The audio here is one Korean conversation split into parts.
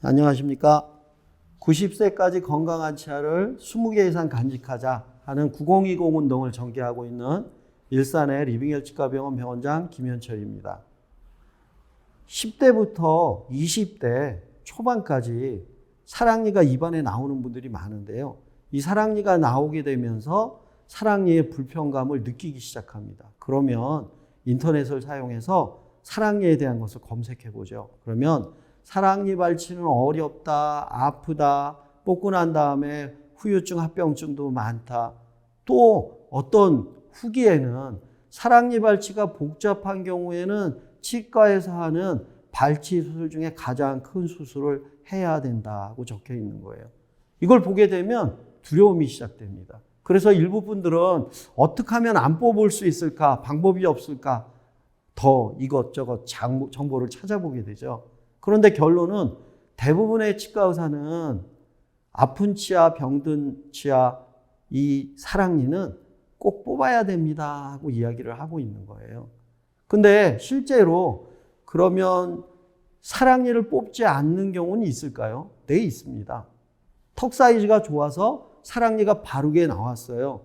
안녕하십니까. 90세까지 건강한 치아를 20개 이상 간직하자 하는 9020 운동을 전개하고 있는 일산의 리빙헬치과병원 병원장 김현철입니다. 10대부터 20대 초반까지 사랑니가 입안에 나오는 분들이 많은데요. 이 사랑니가 나오게 되면서 사랑니의 불편감을 느끼기 시작합니다. 그러면 인터넷을 사용해서 사랑니에 대한 것을 검색해 보죠. 그러면 사랑니 발치는 어렵다, 아프다, 뽑고 난 다음에 후유증, 합병증도 많다. 또 어떤 후기에는 사랑니 발치가 복잡한 경우에는 치과에서 하는 발치 수술 중에 가장 큰 수술을 해야 된다고 적혀 있는 거예요. 이걸 보게 되면 두려움이 시작됩니다. 그래서 일부 분들은 어떻게 하면 안 뽑을 수 있을까? 방법이 없을까? 더 이것저것 정보를 찾아보게 되죠. 그런데 결론은 대부분의 치과 의사는 아픈 치아, 병든 치아, 이 사랑니는 꼭 뽑아야 됩니다 하고 이야기를 하고 있는 거예요. 근데 실제로 그러면 사랑니를 뽑지 않는 경우는 있을까요? 네, 있습니다. 턱 사이즈가 좋아서 사랑니가 바르게 나왔어요.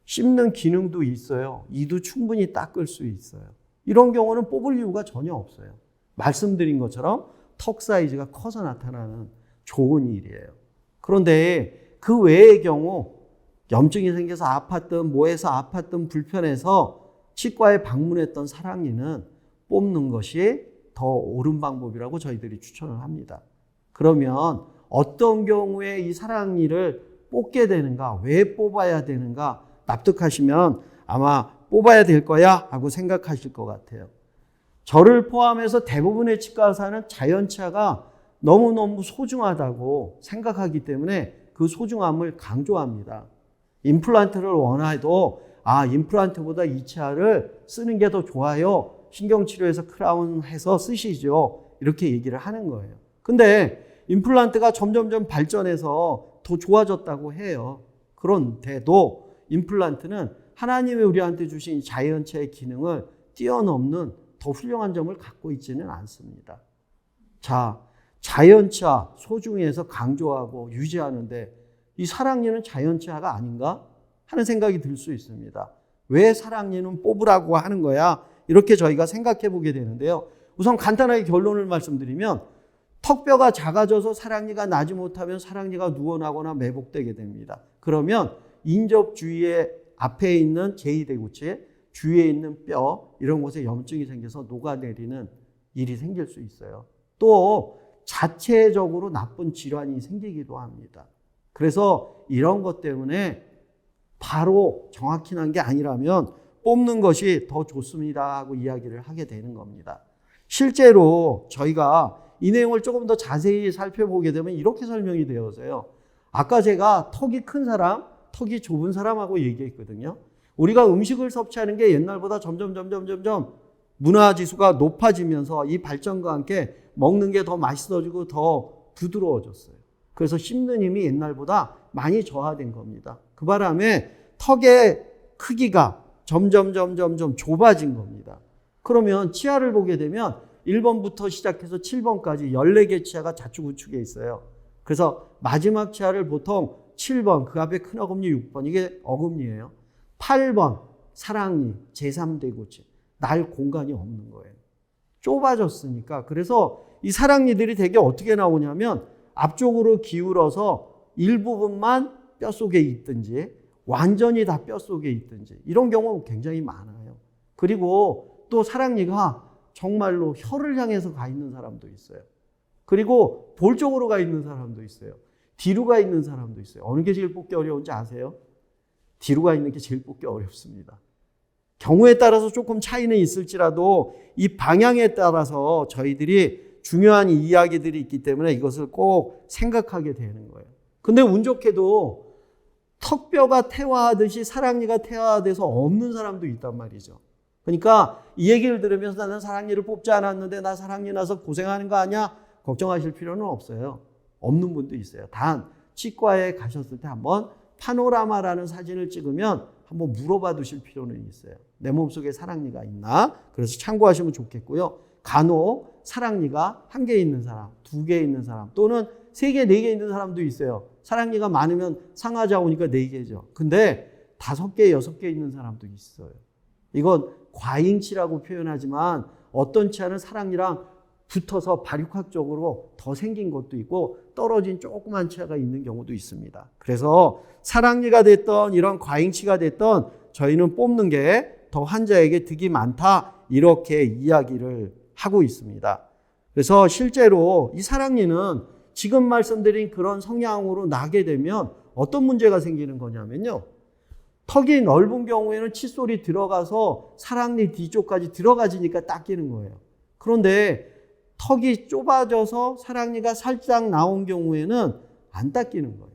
씹는 기능도 있어요. 이도 충분히 닦을 수 있어요. 이런 경우는 뽑을 이유가 전혀 없어요. 말씀드린 것처럼 턱 사이즈가 커서 나타나는 좋은 일이에요. 그런데 그 외의 경우 염증이 생겨서 아팠든 뭐해서 아팠든 불편해서 치과에 방문했던 사랑니는 뽑는 것이 더 옳은 방법이라고 저희들이 추천을 합니다. 그러면 어떤 경우에 이 사랑니를 뽑게 되는가, 왜 뽑아야 되는가 납득하시면 아마 뽑아야 될 거야 하고 생각하실 것 같아요. 저를 포함해서 대부분의 치과 의사는 자연치아가 너무너무 소중하다고 생각하기 때문에 그 소중함을 강조합니다. 임플란트를 원해도 임플란트보다 이 치아를 쓰는 게 더 좋아요. 신경치료에서 크라운 해서 쓰시죠. 이렇게 얘기를 하는 거예요. 근데 임플란트가 점점점 발전해서 더 좋아졌다고 해요. 그런데도 임플란트는 하나님이 우리한테 주신 자연치아의 기능을 뛰어넘는 더 훌륭한 점을 갖고 있지는 않습니다. 자, 자연치아 소중해서 강조하고 유지하는데 이 사랑니는 자연치아가 아닌가 하는 생각이 들 수 있습니다. 왜 사랑니는 뽑으라고 하는 거야? 이렇게 저희가 생각해 보게 되는데요. 우선 간단하게 결론을 말씀드리면 턱뼈가 작아져서 사랑니가 나지 못하면 사랑니가 누워나거나 매복되게 됩니다. 그러면 인접 주위에 앞에 있는 제2대구체, 주위에 있는 뼈 이런 곳에 염증이 생겨서 녹아내리는 일이 생길 수 있어요. 또 자체적으로 나쁜 질환이 생기기도 합니다. 그래서 이런 것 때문에 바로 정확히 난 게 아니라면 뽑는 것이 더 좋습니다 하고 이야기를 하게 되는 겁니다. 실제로 저희가 이 내용을 조금 더 자세히 살펴보게 되면 이렇게 설명이 되어서요. 아까 제가 턱이 큰 사람, 턱이 좁은 사람하고 얘기했거든요. 우리가 음식을 섭취하는 게 옛날보다 점점 문화지수가 높아지면서 이 발전과 함께 먹는 게 더 맛있어지고 더 부드러워졌어요. 그래서 씹는 힘이 옛날보다 많이 저하된 겁니다. 그 바람에 턱의 크기가 점점 좁아진 겁니다. 그러면 치아를 보게 되면 1번부터 시작해서 7번까지 14개 치아가 좌측 우측에 있어요. 그래서 마지막 치아를 보통 7번, 그 앞에 큰 어금니 6번, 이게 어금니예요. 8번, 사랑니, 제3대구체. 날 공간이 없는 거예요. 좁아졌으니까. 그래서 이 사랑니들이 되게 어떻게 나오냐면 앞쪽으로 기울어서 일부분만 뼛속에 있든지 완전히 다 뼛속에 있든지 이런 경우 굉장히 많아요. 그리고 또 사랑니가 정말로 혀를 향해서 가 있는 사람도 있어요. 그리고 볼 쪽으로 가 있는 사람도 있어요. 뒤로 가 있는 사람도 있어요. 어느 게 제일 뽑기 어려운지 아세요? 뒤로 가 있는 게 제일 뽑기 어렵습니다. 경우에 따라서 조금 차이는 있을지라도 이 방향에 따라서 저희들이 중요한 이야기들이 있기 때문에 이것을 꼭 생각하게 되는 거예요. 근데 운 좋게도 턱뼈가 퇴화하듯이 사랑니가 퇴화돼서 없는 사람도 있단 말이죠. 그러니까 이 얘기를 들으면서 나는 사랑니를 뽑지 않았는데 나 사랑니 나서 고생하는 거 아니야? 걱정하실 필요는 없어요. 없는 분도 있어요. 단 치과에 가셨을 때 한번 파노라마라는 사진을 찍으면 한번 물어봐 두실 필요는 있어요. 내 몸속에 사랑니가 있나? 그래서 참고하시면 좋겠고요. 간혹 사랑니가 1개 있는 사람, 2개 있는 사람, 또는 3개, 4개 있는 사람도 있어요. 사랑니가 많으면 상하자 오니까 4개죠. 근데 5개, 6개 있는 사람도 있어요. 이건 과잉치라고 표현하지만 어떤 치아는 사랑니랑 붙어서 발육학적으로 더 생긴 것도 있고 떨어진 조그만 치아가 있는 경우도 있습니다. 그래서 사랑니가 됐던 이런 과잉치가 됐던 저희는 뽑는 게 더 환자에게 득이 많다 이렇게 이야기를 하고 있습니다. 그래서 실제로 이 사랑니는 지금 말씀드린 그런 성향으로 나게 되면 어떤 문제가 생기는 거냐면요. 턱이 넓은 경우에는 칫솔이 들어가서 사랑니 뒤쪽까지 들어가지니까 닦이는 거예요. 그런데 턱이 좁아져서 사랑니가 살짝 나온 경우에는 안 닦이는 거예요.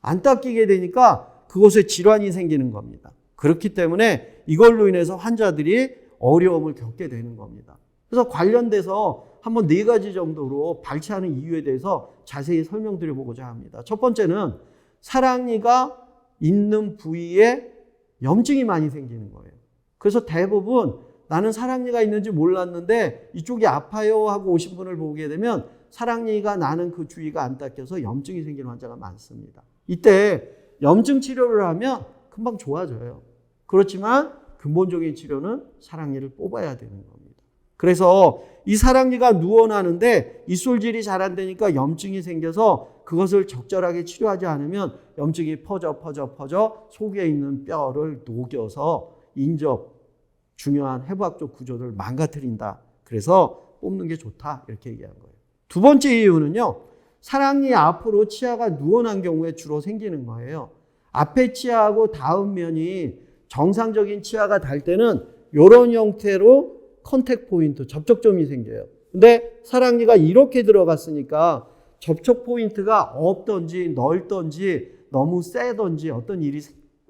안 닦이게 되니까 그곳에 질환이 생기는 겁니다. 그렇기 때문에 이걸로 인해서 환자들이 어려움을 겪게 되는 겁니다. 그래서 관련돼서 한번 4가지 정도로 발치하는 이유에 대해서 자세히 설명드려보고자 합니다. 첫 번째는 사랑니가 있는 부위에 염증이 많이 생기는 거예요. 그래서 대부분 나는 사랑니가 있는지 몰랐는데 이쪽이 아파요 하고 오신 분을 보게 되면 사랑니가 나는 그 주위가 안 닦여서 염증이 생기는 환자가 많습니다. 이때 염증 치료를 하면 금방 좋아져요. 그렇지만 근본적인 치료는 사랑니를 뽑아야 되는 겁니다. 그래서 이 사랑니가 누워나는데 입술질이 잘 안 되니까 염증이 생겨서 그것을 적절하게 치료하지 않으면 염증이 퍼져 속에 있는 뼈를 녹여서 인접 중요한 해부학적 구조를 망가뜨린다. 그래서 뽑는 게 좋다. 이렇게 얘기한 거예요. 2번째 이유는요. 사랑니 앞으로 치아가 누워난 경우에 주로 생기는 거예요. 앞에 치아하고 다음 면이 정상적인 치아가 달 때는 이런 형태로 컨택 포인트, 접촉점이 생겨요. 근데 사랑니가 이렇게 들어갔으니까 접촉 포인트가 없던지 넓던지 너무 세던지 어떤 일이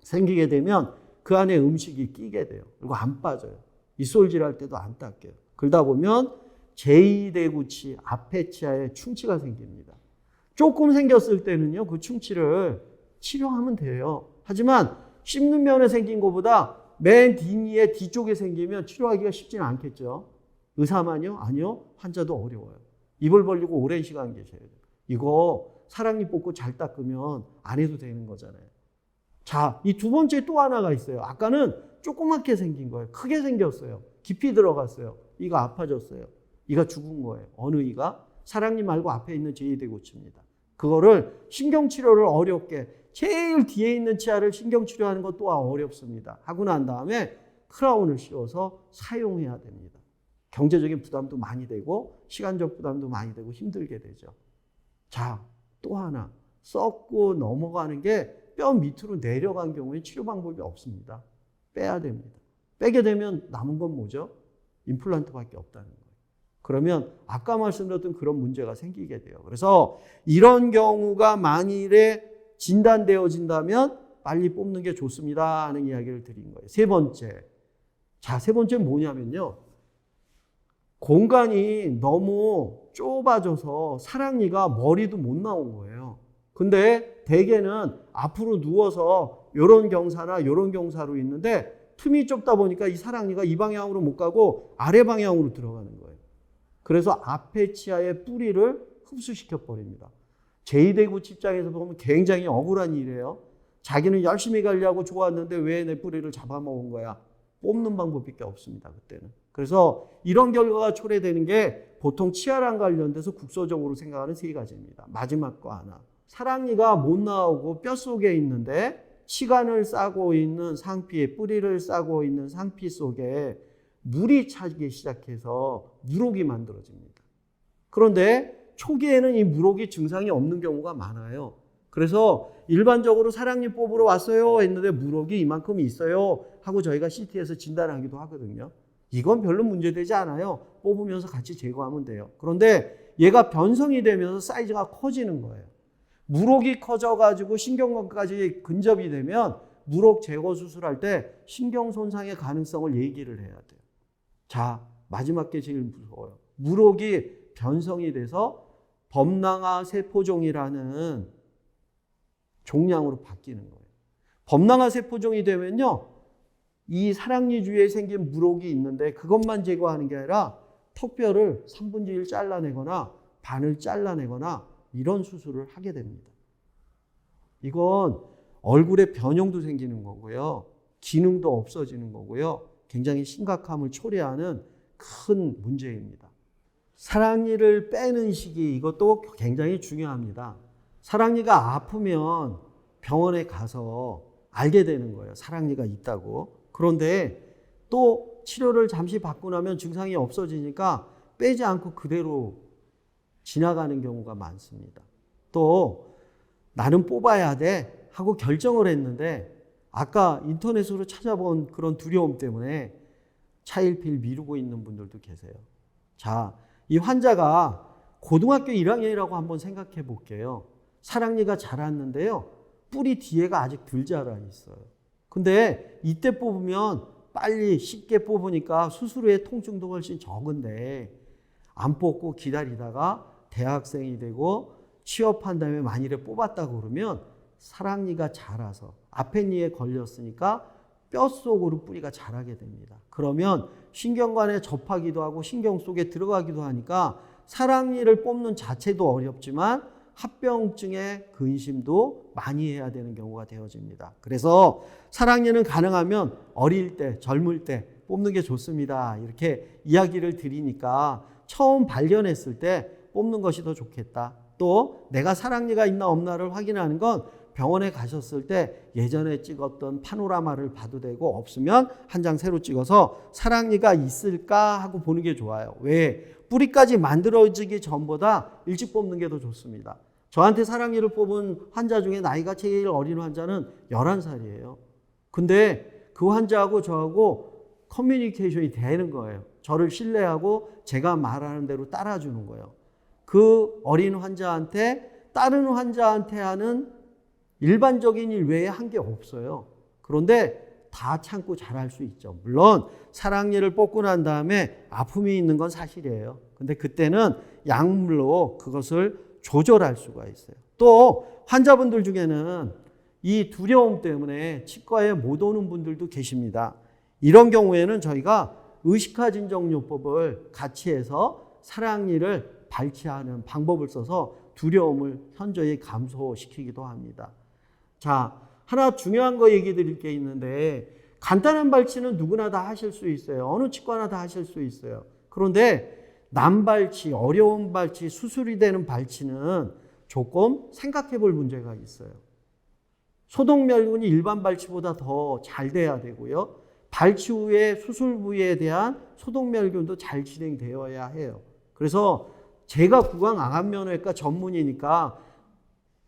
생기게 되면 그 안에 음식이 끼게 돼요. 그리고 안 빠져요. 입술질 할 때도 안 닦여요. 그러다 보면 제2대구치 앞에 치아에 충치가 생깁니다. 조금 생겼을 때는요, 그 충치를 치료하면 돼요. 하지만 씹는 면에 생긴 것보다 맨 뒷니에 뒤쪽에 생기면 치료하기가 쉽지는 않겠죠. 의사만요? 아니요. 환자도 어려워요. 입을 벌리고 오랜 시간 계셔야 돼요. 이거 사랑니 뽑고 잘 닦으면 안 해도 되는 거잖아요. 자, 이 2번째 또 하나가 있어요. 아까는 조그맣게 생긴 거예요. 크게 생겼어요. 깊이 들어갔어요. 이가 아파졌어요. 이가 죽은 거예요. 어느 이가? 사랑니 말고 앞에 있는 제2대구치입니다. 그거를 신경치료를 어렵게 제일 뒤에 있는 치아를 신경치료하는 것 또한 어렵습니다. 하고 난 다음에 크라운을 씌워서 사용해야 됩니다. 경제적인 부담도 많이 되고 시간적 부담도 많이 되고 힘들게 되죠. 자, 또 하나. 썩고 넘어가는 게 뼈 밑으로 내려간 경우에 치료 방법이 없습니다. 빼야 됩니다. 빼게 되면 남은 건 뭐죠? 임플란트밖에 없다는 거예요. 그러면 아까 말씀드렸던 그런 문제가 생기게 돼요. 그래서 이런 경우가 만일에 진단되어진다면 빨리 뽑는 게 좋습니다 하는 이야기를 드린 거예요. 3번째. 자, 3번째는 뭐냐면요. 공간이 너무 좁아져서 사랑니가 머리도 못 나온 거예요. 근데 대개는 앞으로 누워서 이런 경사나 이런 경사로 있는데 틈이 좁다 보니까 이 사랑니가 이 방향으로 못 가고 아래 방향으로 들어가는 거예요. 그래서 앞에 치아의 뿌리를 흡수시켜 버립니다. 제2대구치 입장에서 보면 굉장히 억울한 일이에요. 자기는 열심히 가려고 좋았는데 왜 내 뿌리를 잡아먹은 거야? 뽑는 방법밖에 없습니다. 그때는. 그래서 이런 결과가 초래되는 게 보통 치아랑 관련돼서 국소적으로 생각하는 3가지입니다. 마지막 거 하나. 사랑니가 못 나오고 뼛속에 있는데 치관을 싸고 있는 상피에 뿌리를 싸고 있는 상피 속에 물이 차기 시작해서 물혹이 만들어집니다. 그런데 초기에는 이 물혹이 증상이 없는 경우가 많아요. 그래서 일반적으로 사랑니 뽑으러 왔어요 했는데 물혹이 이만큼 있어요 하고 저희가 CT에서 진단하기도 하거든요. 이건 별로 문제되지 않아요. 뽑으면서 같이 제거하면 돼요. 그런데 얘가 변성이 되면서 사이즈가 커지는 거예요. 물혹이 커져가지고 신경관까지 근접이 되면 물혹 제거 수술할 때 신경 손상의 가능성을 얘기를 해야 돼요. 자, 마지막 게 제일 무서워요. 물혹이 변성이 돼서 범랑아 세포종이라는 종양으로 바뀌는 거예요. 범랑아 세포종이 되면요, 이 사랑니 주위에 생긴 물혹이 있는데 그것만 제거하는 게 아니라 턱뼈를 3분의 1 잘라내거나 반을 잘라내거나 이런 수술을 하게 됩니다. 이건 얼굴에 변형도 생기는 거고요. 기능도 없어지는 거고요. 굉장히 심각함을 초래하는 큰 문제입니다. 사랑니를 빼는 시기, 이것도 굉장히 중요합니다. 사랑니가 아프면 병원에 가서 알게 되는 거예요. 사랑니가 있다고. 그런데 또 치료를 잠시 받고 나면 증상이 없어지니까 빼지 않고 그대로 지나가는 경우가 많습니다. 또 나는 뽑아야 돼 하고 결정을 했는데 아까 인터넷으로 찾아본 그런 두려움 때문에 차일피일 미루고 있는 분들도 계세요. 자, 이 환자가 고등학교 1학년이라고 한번 생각해 볼게요. 사랑니가 자랐는데요. 뿌리 뒤에가 아직 덜 자라 있어요. 근데 이때 뽑으면 빨리 쉽게 뽑으니까 수술 후에 통증도 훨씬 적은데 안 뽑고 기다리다가 대학생이 되고 취업한 다음에 만일에 뽑았다고 그러면 사랑니가 자라서 아펜니에 걸렸으니까 뼛속으로 뿌리가 자라게 됩니다. 그러면 신경관에 접하기도 하고 신경 속에 들어가기도 하니까 사랑니를 뽑는 자체도 어렵지만 합병증의 근심도 많이 해야 되는 경우가 되어집니다. 그래서 사랑니는 가능하면 어릴 때, 젊을 때 뽑는 게 좋습니다. 이렇게 이야기를 드리니까 처음 발견했을 때 뽑는 것이 더 좋겠다. 또 내가 사랑니가 있나 없나를 확인하는 건 병원에 가셨을 때 예전에 찍었던 파노라마를 봐도 되고 없으면 한 장 새로 찍어서 사랑니가 있을까 하고 보는 게 좋아요. 왜? 뿌리까지 만들어지기 전보다 일찍 뽑는 게 더 좋습니다. 저한테 사랑니를 뽑은 환자 중에 나이가 제일 어린 환자는 11살이에요. 근데 그 환자하고 저하고 커뮤니케이션이 되는 거예요. 저를 신뢰하고 제가 말하는 대로 따라주는 거예요. 그 어린 환자한테 다른 환자한테 하는 일반적인 일 외에 한 게 없어요. 그런데 다 참고 잘할 수 있죠. 물론 사랑니를 뽑고 난 다음에 아픔이 있는 건 사실이에요. 근데 그때는 약물로 그것을 조절할 수가 있어요. 또 환자분들 중에는 이 두려움 때문에 치과에 못 오는 분들도 계십니다. 이런 경우에는 저희가 의식화진정요법을 같이 해서 사랑니를 발치하는 방법을 써서 두려움을 현저히 감소시키기도 합니다. 자, 하나 중요한 거 얘기 드릴 게 있는데 간단한 발치는 누구나 다 하실 수 있어요. 어느 치과나 다 하실 수 있어요. 그런데 난발치, 어려운 발치, 수술이 되는 발치는 조금 생각해 볼 문제가 있어요. 소독멸균이 일반 발치보다 더 잘 돼야 되고요. 발치 후에 수술 부위에 대한 소독멸균도 잘 진행되어야 해요. 그래서 제가 구강암면외과 전문이니까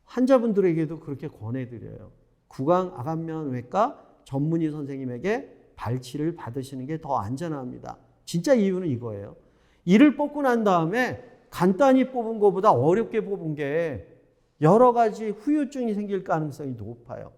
환자분들에게도 그렇게 권해드려요. 구강암면외과 전문의 선생님에게 발치를 받으시는 게 더 안전합니다. 진짜 이유는 이거예요. 이를 뽑고 난 다음에 간단히 뽑은 것보다 어렵게 뽑은 게 여러 가지 후유증이 생길 가능성이 높아요.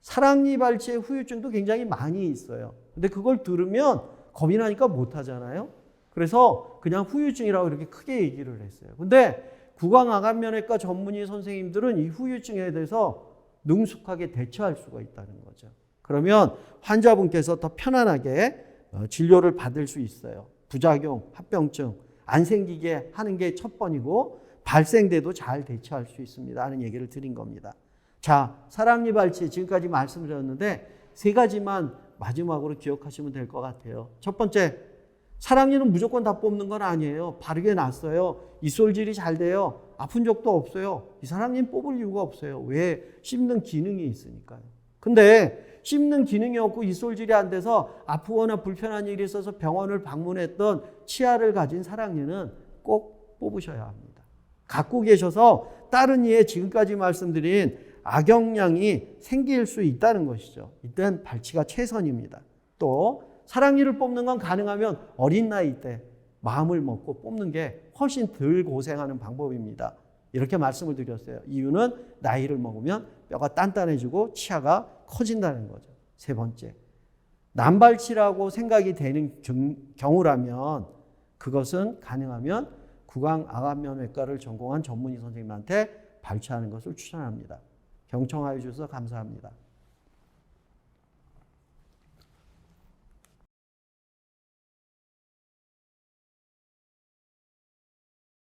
사랑니 발치의 후유증도 굉장히 많이 있어요. 근데 그걸 들으면 겁이 나니까 못 하잖아요. 그래서 그냥 후유증이라고 이렇게 크게 얘기를 했어요. 근데 구강암면외과 전문의 선생님들은 이 후유증에 대해서 능숙하게 대처할 수가 있다는 거죠. 그러면 환자분께서 더 편안하게 진료를 받을 수 있어요. 부작용, 합병증 안 생기게 하는 게 첫 번이고 발생돼도 잘 대처할 수 있습니다 하는 얘기를 드린 겁니다. 자, 사랑니 발치 지금까지 말씀드렸는데 세 가지만 마지막으로 기억하시면 될 것 같아요. 첫 번째, 사랑니는 무조건 다 뽑는 건 아니에요. 바르게 놨어요. 이솔질이 잘 돼요. 아픈 적도 없어요. 이 사랑니는 뽑을 이유가 없어요. 왜? 씹는 기능이 있으니까요. 근데 씹는 기능이 없고 이솔질이 안 돼서 아프거나 불편한 일이 있어서 병원을 방문했던 치아를 가진 사랑니는 꼭 뽑으셔야 합니다. 갖고 계셔서 다른 이에 지금까지 말씀드린 악영향이 생길 수 있다는 것이죠. 이땐 발치가 최선입니다. 또 사랑니를 뽑는 건 가능하면 어린 나이 때 마음을 먹고 뽑는 게 훨씬 덜 고생하는 방법입니다. 이렇게 말씀을 드렸어요. 이유는 나이를 먹으면 뼈가 단단해지고 치아가 커진다는 거죠. 세 번째, 난발치라고 생각이 되는 경우라면 그것은 가능하면 구강암면외과를 전공한 전문의 선생님한테 발치하는 것을 추천합니다. 경청하여 주셔서 감사합니다.